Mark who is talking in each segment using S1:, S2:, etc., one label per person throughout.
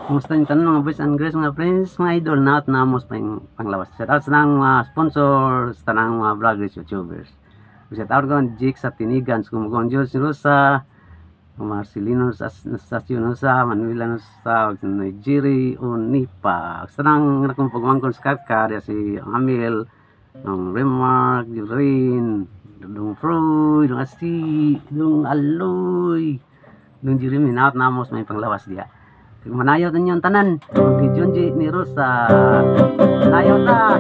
S1: Kumusta yung tanong mga boys and girls, mga friends, mga idol na at namos pa yung panglawas. Shout out sa nang mga sponsors, sa nang mga vloggers, youtubers. Shout out ko Jake sa Tinigan, Skumugong Diyos, Rosa, Marcelino sa Sionosa, Manuela sa Nigeria, Unipa. Sa nang nakong pagmangkon sa Kakar, si Amil, ng Remark, Jurin, Dong Freud, Dong Asti, Dong Aloy, Dong Jeremy, na at namos may panglawas diya. Manayaw din yung tanan ni Junji ni Rosa. Manayaw ta.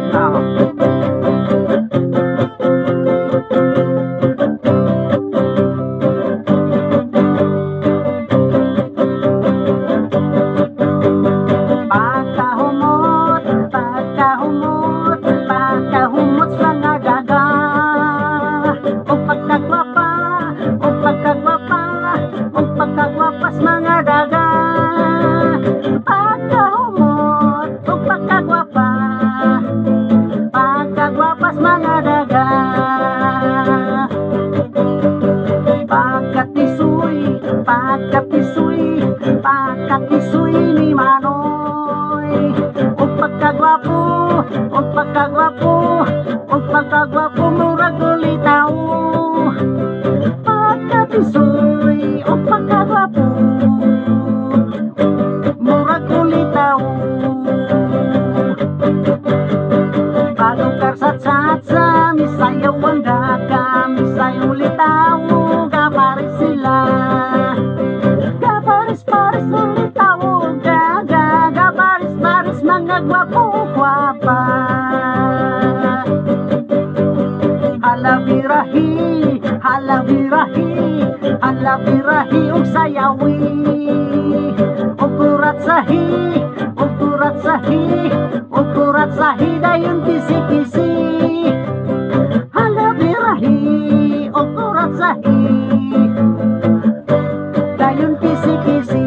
S2: Pagkahumot sa nagaga, o pagkagwapa, o pagkagwapas mga daga. Pagkagwapas mga daga, pagkatisoy ni Manoy. O pagkagwapo murag ulitaw. Pagkatisoy o pagkagwapo murag ulitaw. Karsat-sat sa misayaw ang daga, misayaw litaw, gaparis sila. Gaparis-paris ulitaw, gaga, gaparis-paris mga gwapo-gwapa. Halabirahi, halabirahi, halabirahi og sayawi. Ukurat sahi, ukurat sahi, ukurat sahi dayon kisi-kisi. Halabirahi, ukurat sahi, dayon kisi-kisi.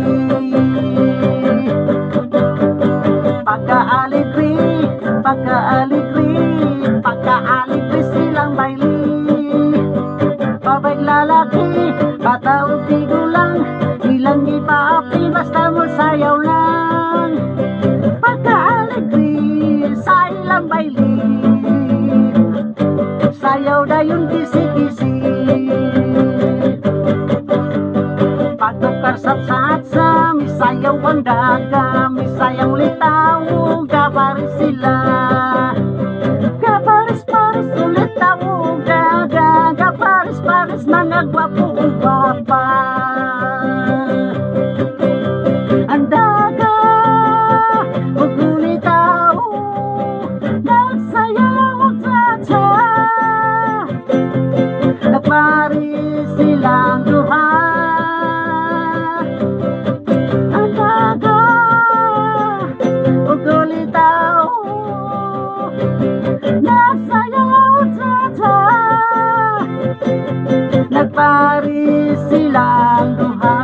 S2: Pagka-aligri, pagka-aligri, pagka-aligri silang baili. Babaeng lalaki, bataong tigulang, ilang ipaapi basta mo sayaw lang. Pagka-aligri sa ilang baili, sayaw dayon kisi-kisi. Pagkarsat-sat sa misayaw ang daga, misayang litaw, gabaris sila. Gabaris-paris ulitaw, gaga, gabaris-paris mga gwapo-gwapa. Ang daga ug ulitaw, nagsayaw og tsa-tsa. Nagparis silang duha. Ang daga ug ulitaw, nagsayaw og tsa-tsa. Nagparis silang duha.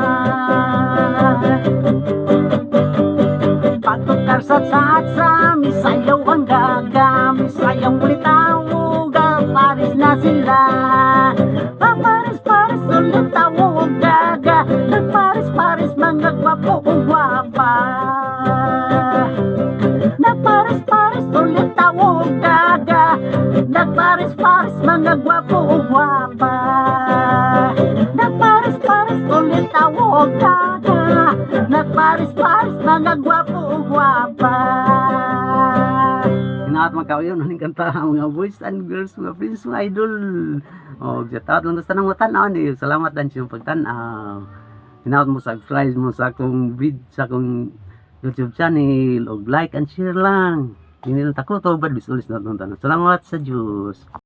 S2: Pagkarsat-sat sa misayaw ang daga, misayang ulitaw, gaparis na sila. Paparis-paris ulitaw og daga, nagparis-paris mga gwapo-gwapa. Nagparis-paris ulitaw og daga, nagparis-paris mga gwapo-gwapa. Nagparis-paris ulitaw og daga, nagparis-paris mga gwapo-gwapa.
S1: Inaat magkauyon ng kanta mga boys and girls, mga friends, mga idol. O, shout out lang sa nang matanaw ni. Salamat dan sa pagtanaw. Inaat mo subscribe mo sa akong sa akong YouTube channel, og like and share lang. Hindi lang takot o bad bisulis na tanong. Salamat sa Diyos.